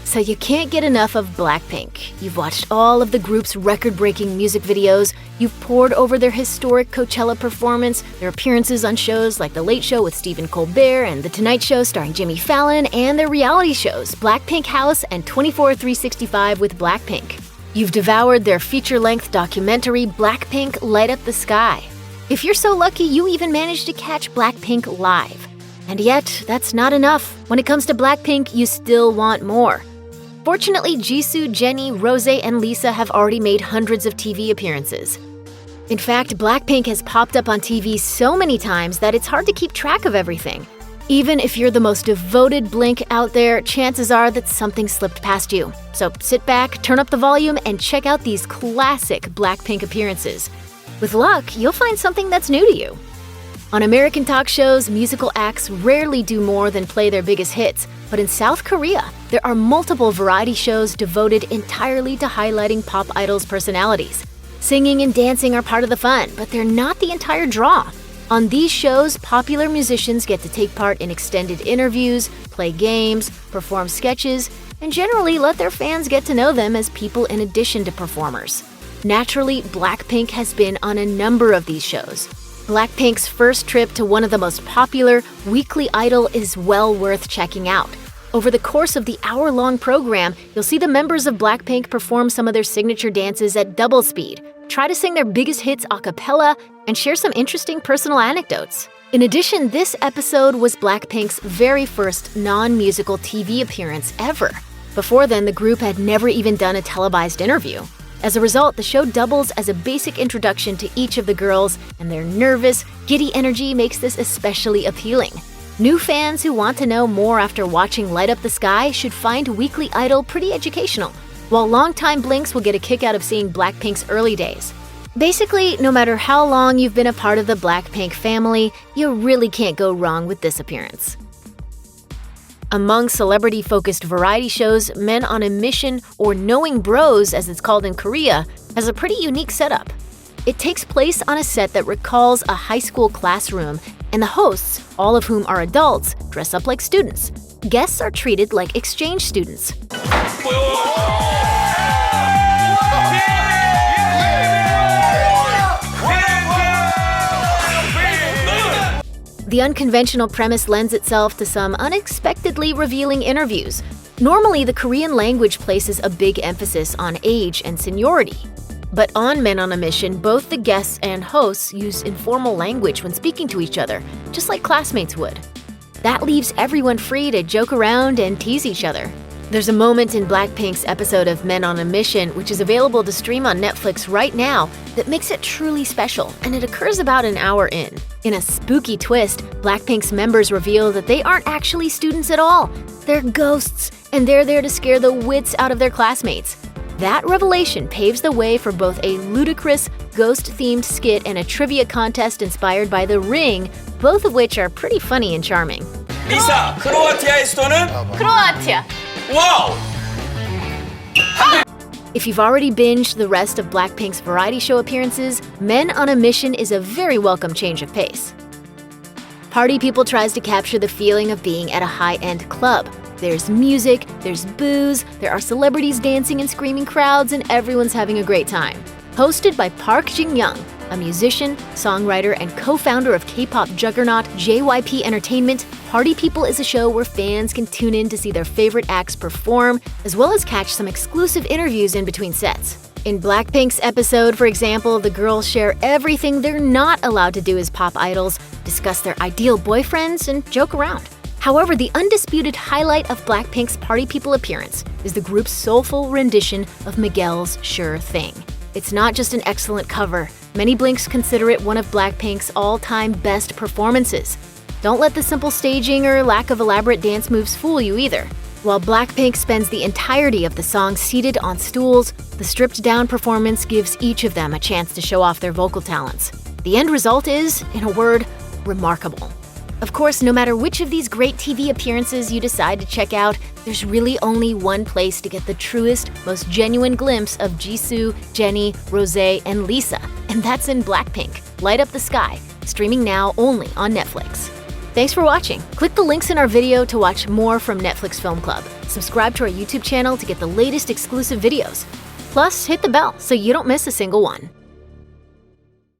So you can't get enough of Blackpink. You've watched all of the group's record-breaking music videos, you've pored over their historic Coachella performance, their appearances on shows like The Late Show with Stephen Colbert and The Tonight Show starring Jimmy Fallon, and their reality shows Blackpink House and 24/365 with Blackpink. You've devoured their feature-length documentary Blackpink Light Up the Sky. If you're so lucky, you even managed to catch Blackpink live. And yet, that's not enough. When it comes to Blackpink, you still want more. Fortunately, Jisoo, Jennie, Rosé, and Lisa have already made hundreds of TV appearances. In fact, Blackpink has popped up on TV so many times that it's hard to keep track of everything. Even if you're the most devoted Blink out there, chances are that something slipped past you. So sit back, turn up the volume, and check out these classic Blackpink appearances. With luck, you'll find something that's new to you. On American talk shows, musical acts rarely do more than play their biggest hits, but in South Korea, there are multiple variety shows devoted entirely to highlighting pop idols' personalities. Singing and dancing are part of the fun, but they're not the entire draw. On these shows, popular musicians get to take part in extended interviews, play games, perform sketches, and generally let their fans get to know them as people in addition to performers. Naturally, Blackpink has been on a number of these shows. Blackpink's first trip to one of the most popular, Weekly Idol is well worth checking out. Over the course of the hour-long program, you'll see the members of Blackpink perform some of their signature dances at double speed, try to sing their biggest hits a cappella, and share some interesting personal anecdotes. In addition, this episode was Blackpink's very first non-musical TV appearance ever. Before then, the group had never even done a televised interview. As a result, the show doubles as a basic introduction to each of the girls, and their nervous, giddy energy makes this especially appealing. New fans who want to know more after watching Light Up the Sky should find Weekly Idol pretty educational, while longtime Blinks will get a kick out of seeing Blackpink's early days. Basically, no matter how long you've been a part of the Blackpink family, you really can't go wrong with this appearance. Among celebrity-focused variety shows, Men on a Mission, or Knowing Bros as it's called in Korea, has a pretty unique setup. It takes place on a set that recalls a high school classroom, and the hosts, all of whom are adults, dress up like students. Guests are treated like exchange students. The unconventional premise lends itself to some unexpectedly revealing interviews. Normally, the Korean language places a big emphasis on age and seniority. But on Men on a Mission, both the guests and hosts use informal language when speaking to each other, just like classmates would. That leaves everyone free to joke around and tease each other. There's a moment in Blackpink's episode of Men on a Mission, which is available to stream on Netflix right now, that makes it truly special, and it occurs about an hour in. In a spooky twist, Blackpink's members reveal that they aren't actually students at all. They're ghosts, and they're there to scare the wits out of their classmates. That revelation paves the way for both a ludicrous, ghost-themed skit and a trivia contest inspired by The Ring, both of which are pretty funny and charming. 리사, 크로아티아의 수도는? 크로아티아. 와우! If you've already binged the rest of Blackpink's variety show appearances, Men on a Mission is a very welcome change of pace. Party People tries to capture the feeling of being at a high-end club. There's music, there's booze, there are celebrities dancing and screaming crowds, and everyone's having a great time. Hosted by Park Jin-young, a musician, songwriter, and co-founder of K-pop juggernaut JYP Entertainment, Party People is a show where fans can tune in to see their favorite acts perform, as well as catch some exclusive interviews in between sets. In Blackpink's episode, for example, the girls share everything they're not allowed to do as pop idols, discuss their ideal boyfriends, and joke around. However, the undisputed highlight of Blackpink's Party People appearance is the group's soulful rendition of Miguel's Sure Thing. It's not just an excellent cover. Many Blinks consider it one of Blackpink's all-time best performances. Don't let the simple staging or lack of elaborate dance moves fool you either. While Blackpink spends the entirety of the song seated on stools, the stripped-down performance gives each of them a chance to show off their vocal talents. The end result is, in a word, remarkable. Of course, no matter which of these great TV appearances you decide to check out, there's really only one place to get the truest, most genuine glimpse of Jisoo, Jennie, Rosé, and Lisa, and that's in Blackpink, Light Up the Sky, streaming now only on Netflix. Thanks for watching. Click the links in our video to watch more from Netflix Film Club. Subscribe to our YouTube channel to get the latest exclusive videos. Plus, hit the bell so you don't miss a single one.